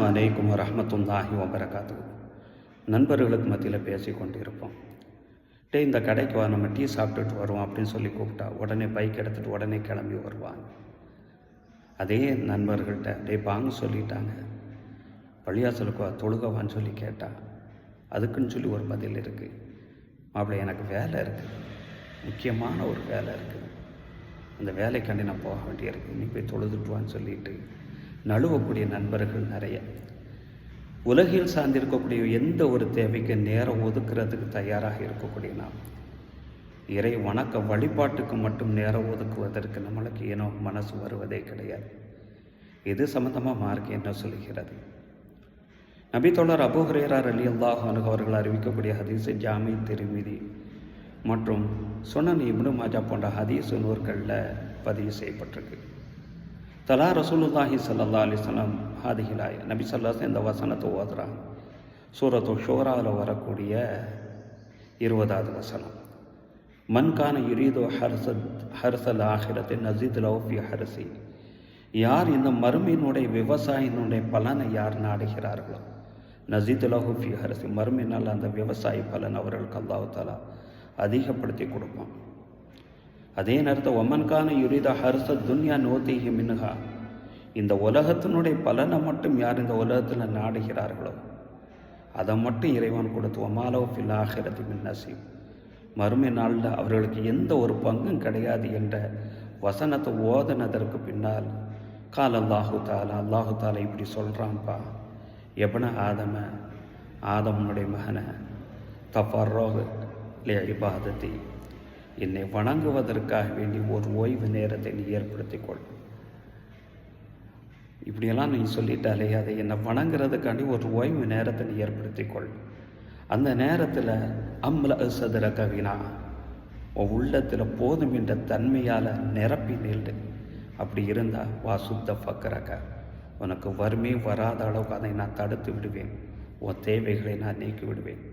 அலைக்கும் வரஹ்மத்துல்லாஹி வபரகாத்துஹு. நண்பர்களுக்கு மத்தியில் பேசி கொண்டு இருப்போம். இந்த கடைக்கு வா, நம்ம டீ சாப்பிட்டுட்டு வருவோம் அப்படின்னு சொல்லி கூப்பிட்டா உடனே பைக் எடுத்துகிட்டு உடனே கிளம்பி வருவாங்க. அதே நண்பர்கள்ட்ட பாங்க சொல்லிட்டாங்க, பள்ளியாசலுக்கு வா, தொழுகவான்னு சொல்லி கேட்டால் அதுக்குன்னு சொல்லி ஒரு பதில் இருக்குது. மாப்பிள்ளை, எனக்கு வேலை இருக்குது, முக்கியமான ஒரு வேலை இருக்குது, அந்த வேலைக்காண்டி நான் போக வேண்டியிருக்கு, நீ போய் தொழுதுட்டுவான்னு சொல்லிட்டு நழுவக்கூடிய நண்பர்கள் நிறைய. உலகில் சார்ந்திருக்கக்கூடிய எந்த ஒரு தேவைக்கு நேரம் ஒதுக்குறதுக்கு தயாராக இருக்கக்கூடிய நாம், இறை வணக்க வழிபாட்டுக்கு மட்டும் நேரம் ஒதுக்குவதற்கு நம்மளுக்கு ஏனோ மனசு வருவதே கிடையாது. இது சம்பந்தமாக மார்க்கம் என்ன சொல்கிறது? நபித்தோழர் அபூ ஹுரைரா ரலியல்லாஹு அன்ஹு அவர்கள் அறிவிக்கக்கூடிய ஹதீஸ் ஜாமி திர்மிதி மற்றும் சுனன் இப்னு மாஜா போன்ற ஹதீஸ் நூல்களில் பதிவு செய்யப்பட்டிருக்கு. தலா ரசூலுல்லாஹி ஸல்லல்லாஹு அலைஹி வஸல்லம் ஹாதிஹிலாய், நபி ஸல்லல்லாஹு இந்த வசனத்தை ஓதுறாங்க. சூரத்து ஷூராவில் வரக்கூடிய 20வது வசனம், மன்கான யுரீது ஹர்சல் ஆஹிரத்தை நஸீத் லஹு ஃபி ஹர்சி. யார் இந்த மறுமையினுடைய விவசாயினுடைய பலனை யார் நாடுகிறார்களோ, நஸீத் லஹு ஃபி ஹர்சி, மறுமையினால் அந்த விவசாயி பலன் அவர்களுக்கு அல்லாஹ் தஆலா அதிகப்படுத்தி கொடுப்பான். அதே நேரத்தில் ஒமன்கான யுரிதா ஹர்ச துன்யா நோத்திஹி மின்ஹா, இந்த உலகத்தினுடைய பலனை மட்டும் யார் இந்த உலகத்தில் நாடுகிறார்களோ அதை மட்டும் இறைவன் கொடுத்து ஒமாலோ ஃபில் ஆஹிரத்தி மின் நசீப், மறுமை நாளில் அவர்களுக்கு எந்த ஒரு பங்கும் கிடையாது என்ற வசனத்தை ஓதனதற்கு பின்னால் கால் அல்லாஹு தாலா இப்படி சொல்கிறான்ப்பா, எபன ஆதமனுடைய மகனை தஃபர்ரோஹ் லி இபாதத்தி, என்னை வணங்குவதற்காக வேண்டி ஒரு ஓய்வு நேரத்தை நீ ஏற்படுத்திக்கொள். இப்படியெல்லாம் நீ சொல்லிட்டாலே, அதை என்னை வணங்குறதுக்காண்டி ஒரு ஓய்வு நேரத்தை நீ ஏற்படுத்திக்கொள். அந்த நேரத்தில் அம்ல சதுர கவினா, உன் உள்ளத்தில் போதும் என்ற தன்மையால் நிரப்பி நீண்டு. அப்படி இருந்தால் வா சுத்த ஃபக்கரக, உனக்கு வறுமை வராத அளவுக்கு அதை நான் தடுத்து விடுவேன், உன் தேவைகளை நான் நீக்கி விடுவேன்.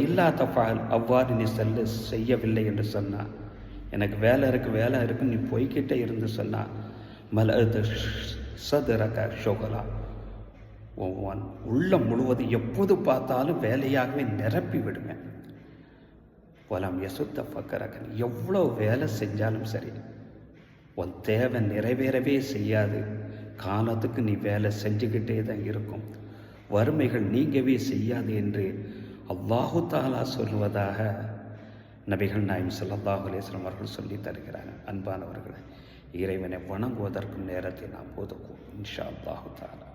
இல்லா தஃபால், அவ்வாறு நீ செய்யவில்லை என்று சொன்னால், எனக்கு வேலை இருக்கு நீ போய்கிட்டே இருந்து சொன்னால், மலது சதுரக ஷோகலா, உன் உள்ளம் முழுவதும் எப்போது பார்த்தாலும் வேலையாகவே நிரப்பி விடுவேன். போலாம் யசுத்த ஃபக்கரகன், எவ்வளோ வேலை செஞ்சாலும் சரி உன் தேவை நிறைவேறவே செய்யாது. காலத்துக்கு நீ வேலை செஞ்சுக்கிட்டே தான் இருக்கும், வறுமைகள் நீங்கவே செய்யாது என்று அல்லாஹு தாலா சொல்வதாக நபிகள் நாயகம் ஸல்லல்லாஹு அலைஹி வஸல்லம் அவர்கள் சொல்லி தருகிறாங்க. அன்பானவர்களை, இறைவனை வணங்குவதற்கும் நேரத்தை நாம் ஒதுக்குவோம் இன்ஷா அல்லாஹு தாலா.